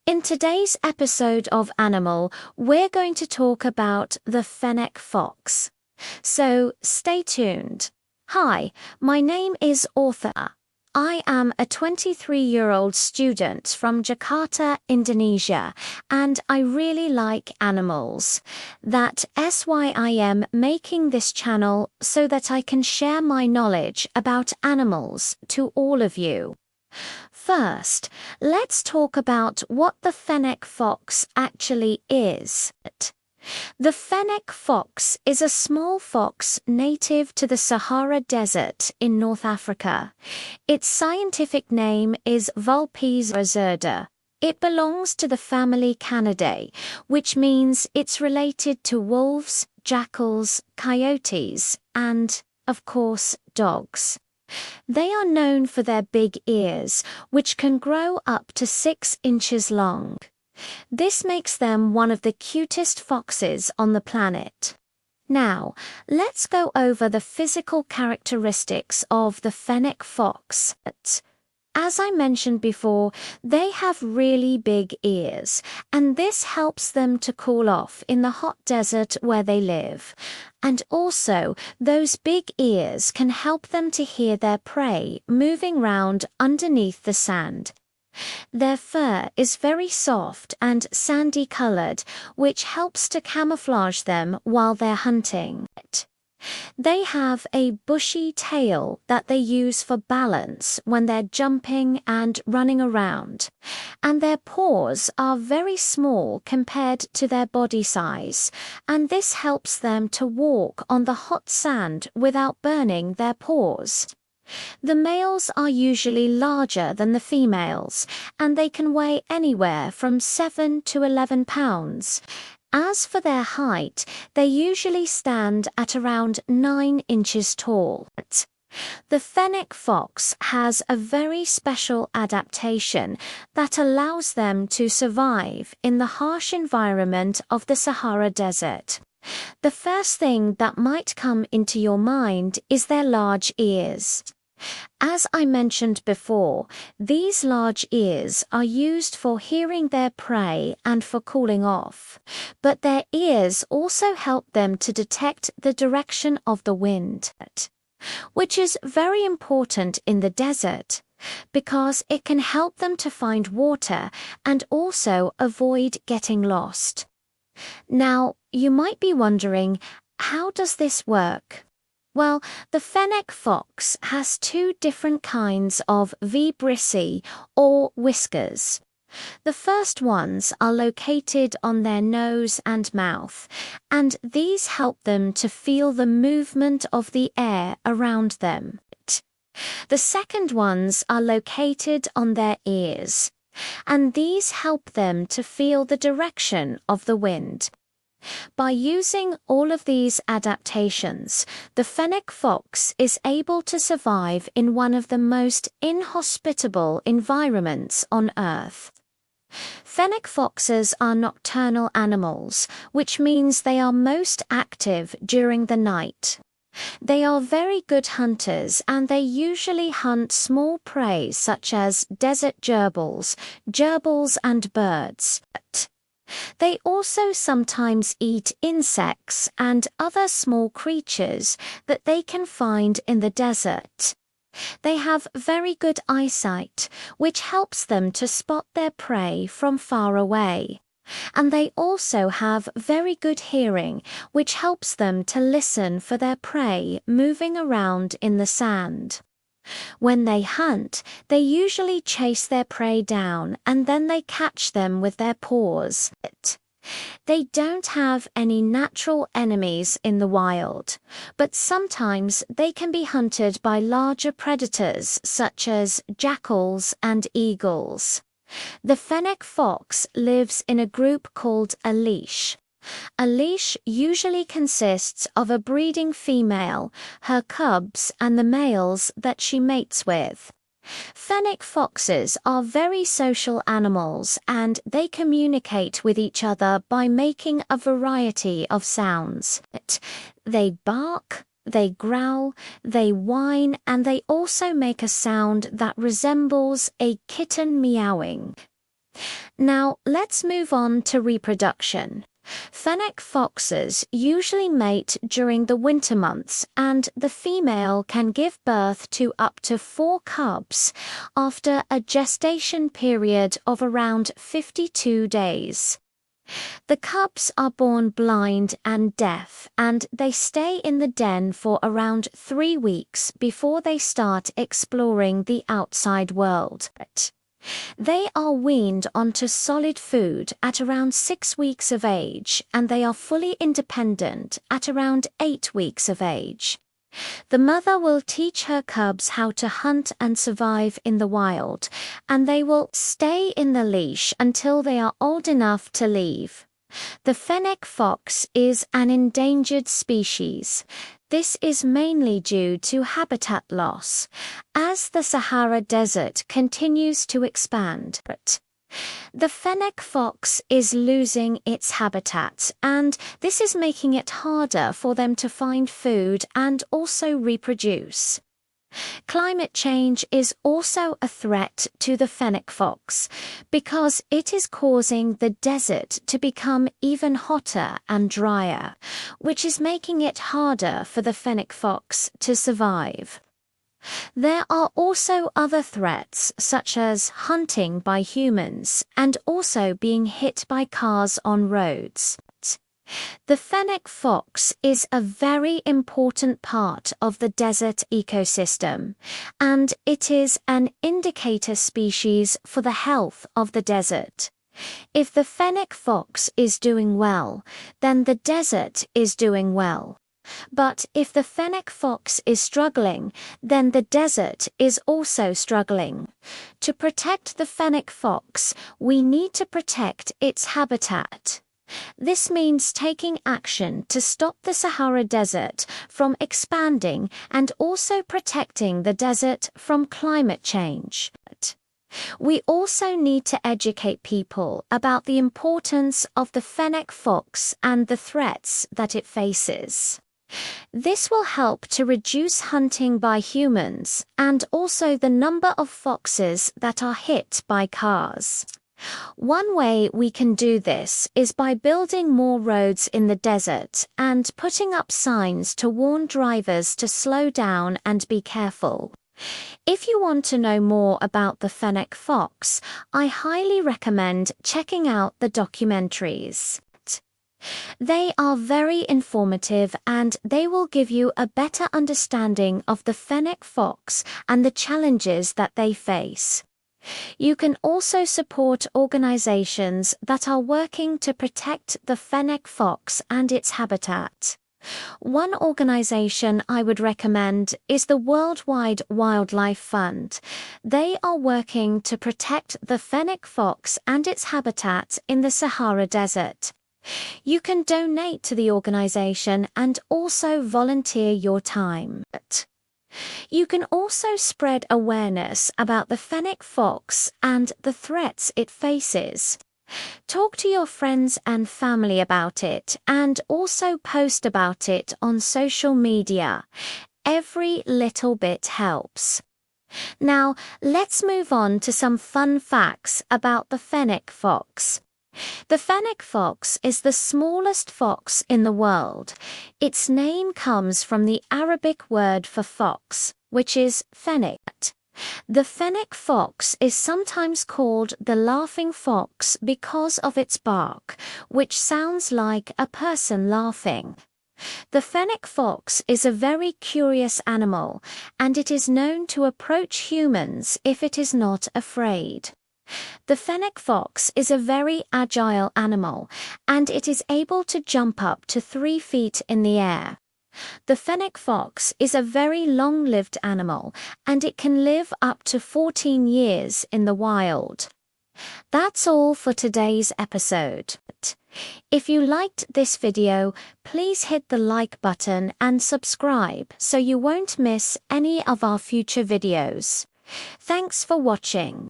In today's episode of Animal, we're going to talk about the Fennec fox. So stay tuned. Hi, my name is Arthur. I am a 23-year-old student from Jakarta, Indonesia, and I really like animals. That's why I am making this channel so that I can share my knowledge about animals to all of you. First, let's talk about what the Fennec fox actually is. The Fennec fox is a small fox native to the Sahara Desert in North Africa. Its scientific name is Vulpes resurda. It belongs to the family Canidae, which means it's related to wolves, jackals, coyotes, and, of course, dogs. They are known for their big ears, which can grow up to 6 inches long. This makes them one of the cutest foxes on the planet. Now, let's go over the physical characteristics of the Fennec fox. As I mentioned before, they have really big ears, and this helps them to cool off in the hot desert where they live. And also, those big ears can help them to hear their prey moving round underneath the sand. Their fur is very soft and sandy-colored, which helps to camouflage them while they're hunting. They have a bushy tail that they use for balance when they're jumping and running around, and their paws are very small compared to their body size, and this helps them to walk on the hot sand without burning their paws. The males are usually larger than the females, and they can weigh anywhere from 7 to 11 pounds. As for their height, they usually stand at around 9 inches tall. The Fennec fox has a very special adaptation that allows them to survive in the harsh environment of the Sahara Desert. The first thing that might come into your mind is their large ears. As I mentioned before, these large ears are used for hearing their prey and for cooling off, but their ears also help them to detect the direction of the wind, which is very important in the desert, because it can help them to find water and also avoid getting lost. Now, you might be wondering, how does this work? Well, the Fennec fox has 2 different kinds of vibrissae, or whiskers. The first ones are located on their nose and mouth, and these help them to feel the movement of the air around them. The second ones are located on their ears, and these help them to feel the direction of the wind. By using all of these adaptations, the Fennec fox is able to survive in one of the most inhospitable environments on Earth. Fennec foxes are nocturnal animals, which means they are most active during the night. They are very good hunters, and they usually hunt small prey such as desert gerbils and birds. They also sometimes eat insects and other small creatures that they can find in the desert. They have very good eyesight, which helps them to spot their prey from far away. And they also have very good hearing, which helps them to listen for their prey moving around in the sand. When they hunt, they usually chase their prey down and then they catch them with their paws. They don't have any natural enemies in the wild, but sometimes they can be hunted by larger predators such as jackals and eagles. The Fennec fox lives in a group called a leash. A leash usually consists of a breeding female, her cubs, and the males that she mates with. Fennec foxes are very social animals, and they communicate with each other by making a variety of sounds. They bark, they growl, they whine, and they also make a sound that resembles a kitten meowing. Now, let's move on to reproduction. Fennec foxes usually mate during the winter months, and the female can give birth to up to 4 cubs after a gestation period of around 52 days. The cubs are born blind and deaf, and they stay in the den for around 3 weeks before they start exploring the outside world. They are weaned onto solid food at around 6 weeks of age, and they are fully independent at around 8 weeks of age. The mother will teach her cubs how to hunt and survive in the wild, and they will stay in the leash until they are old enough to leave. The fennec fox is an endangered species. This is mainly due to habitat loss, as the Sahara Desert continues to expand. The fennec fox is losing its habitat, and this is making it harder for them to find food and also reproduce. Climate change is also a threat to the fennec fox because it is causing the desert to become even hotter and drier, which is making it harder for the fennec fox to survive. There are also other threats such as hunting by humans and also being hit by cars on roads. The fennec fox is a very important part of the desert ecosystem, and it is an indicator species for the health of the desert. If the fennec fox is doing well, then the desert is doing well. But if the fennec fox is struggling, then the desert is also struggling. To protect the fennec fox, we need to protect its habitat. This means taking action to stop the Sahara Desert from expanding and also protecting the desert from climate change. We also need to educate people about the importance of the fennec fox and the threats that it faces. This will help to reduce hunting by humans and also the number of foxes that are hit by cars. One way we can do this is by building more roads in the desert and putting up signs to warn drivers to slow down and be careful. If you want to know more about the fennec fox, I highly recommend checking out the documentaries. They are very informative and they will give you a better understanding of the fennec fox and the challenges that they face. You can also support organizations that are working to protect the fennec fox and its habitat. One organization I would recommend is the Worldwide Wildlife Fund. They are working to protect the fennec fox and its habitat in the Sahara Desert. You can donate to the organization and also volunteer your time. You can also spread awareness about the fennec fox and the threats it faces. Talk to your friends and family about it and also post about it on social media. Every little bit helps. Now, let's move on to some fun facts about the fennec fox. The fennec fox is the smallest fox in the world. Its name comes from the Arabic word for fox, which is fennec. The fennec fox is sometimes called the laughing fox because of its bark, which sounds like a person laughing. The fennec fox is a very curious animal, and it is known to approach humans if it is not afraid. The fennec fox is a very agile animal, and it is able to jump up to 3 feet in the air. The fennec fox is a very long-lived animal, and it can live up to 14 years in the wild. That's all for today's episode. If you liked this video, please hit the like button and subscribe so you won't miss any of our future videos. Thanks for watching.